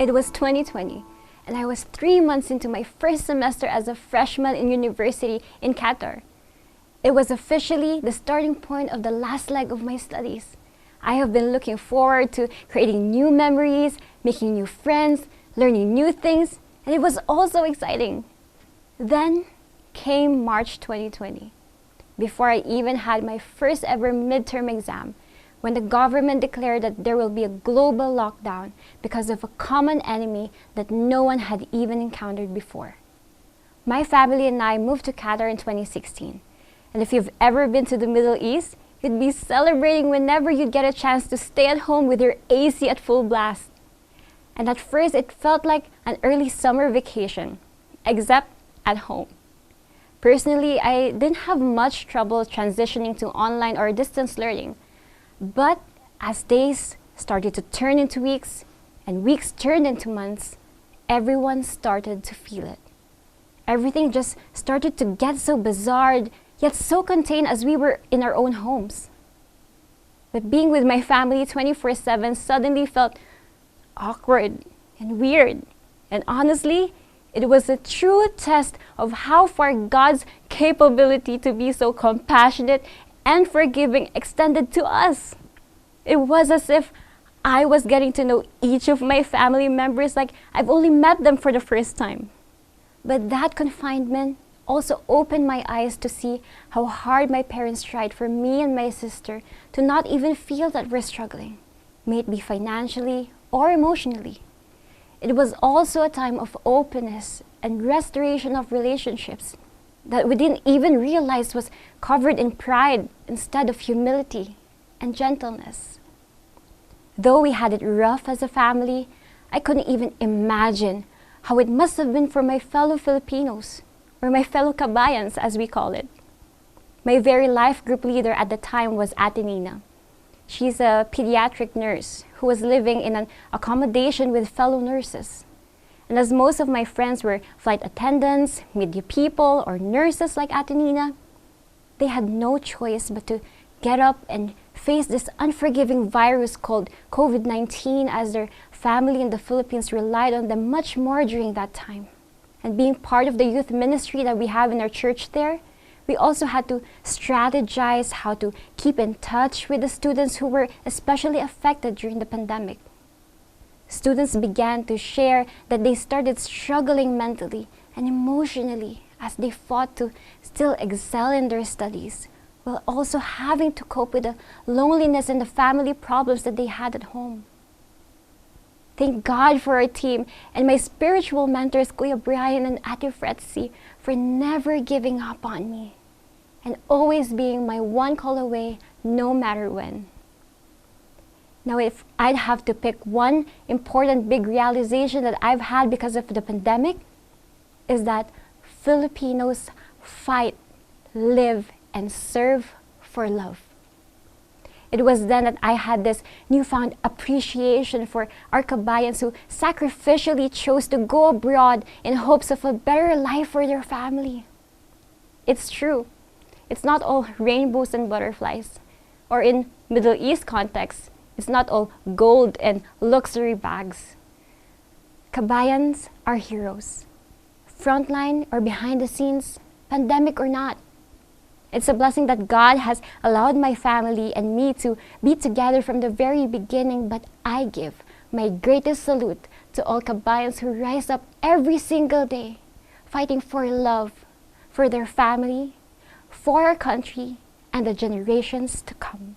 It was 2020, and I was 3 months into my first semester as a freshman in university in Qatar. It was officially the starting point of the last leg of my studies. I have been looking forward to creating new memories, making new friends, learning new things, and it was all so exciting. Then came March 2020, before I even had my first ever midterm exam, when the government declared that there will be a global lockdown because of a common enemy that no one had even encountered before. My family and I moved to Qatar in 2016, and if you've ever been to the Middle East, you'd be celebrating whenever you get a chance to stay at home with your AC at full blast. And at first it felt like an early summer vacation, except at home. Personally, I didn't have much trouble transitioning to online or distance learning. But as days started to turn into weeks, and weeks turned into months, everyone started to feel it. Everything just started to get so bizarre, yet so contained as we were in our own homes. But being with my family 24/7 suddenly felt awkward and weird. And honestly, it was a true test of how far God's capability to be so compassionate and forgiving extended to us. It was as if I was getting to know each of my family members like I've only met them for the first time. But that confinement also opened my eyes to see how hard my parents tried for me and my sister to not even feel that we're struggling, may it be financially or emotionally. It was also a time of openness and restoration of relationships that we didn't even realize was covered in pride instead of humility and gentleness. Though we had it rough as a family, I couldn't even imagine how it must have been for my fellow Filipinos, or my fellow kabayans as we call it. My very life group leader at the time was Ate Nina. She's a pediatric nurse who was living in an accommodation with fellow nurses. And as most of my friends were flight attendants, media people, or nurses like Ate Nina, they had no choice but to get up and face this unforgiving virus called COVID-19, as their family in the Philippines relied on them much more during that time. And being part of the youth ministry that we have in our church there, we also had to strategize how to keep in touch with the students who were especially affected during the pandemic. Students began to share that they started struggling mentally and emotionally as they fought to still excel in their studies, while also having to cope with the loneliness and the family problems that they had at home. Thank God for our team and my spiritual mentors, Kuya Brian and Ate Fretzy, for never giving up on me and always being my one call away no matter when. Now, if I'd have to pick one important big realization that I've had because of the pandemic, is that Filipinos fight, live, and serve for love. It was then that I had this newfound appreciation for our kabayans who sacrificially chose to go abroad in hopes of a better life for their family. It's true, it's not all rainbows and butterflies. Or in Middle East context, it's not all gold and luxury bags. Kabayans are heroes. Frontline or behind the scenes, pandemic or not. It's a blessing that God has allowed my family and me to be together from the very beginning, but I give my greatest salute to all kabayans who rise up every single day, fighting for love, for their family, for our country, and the generations to come.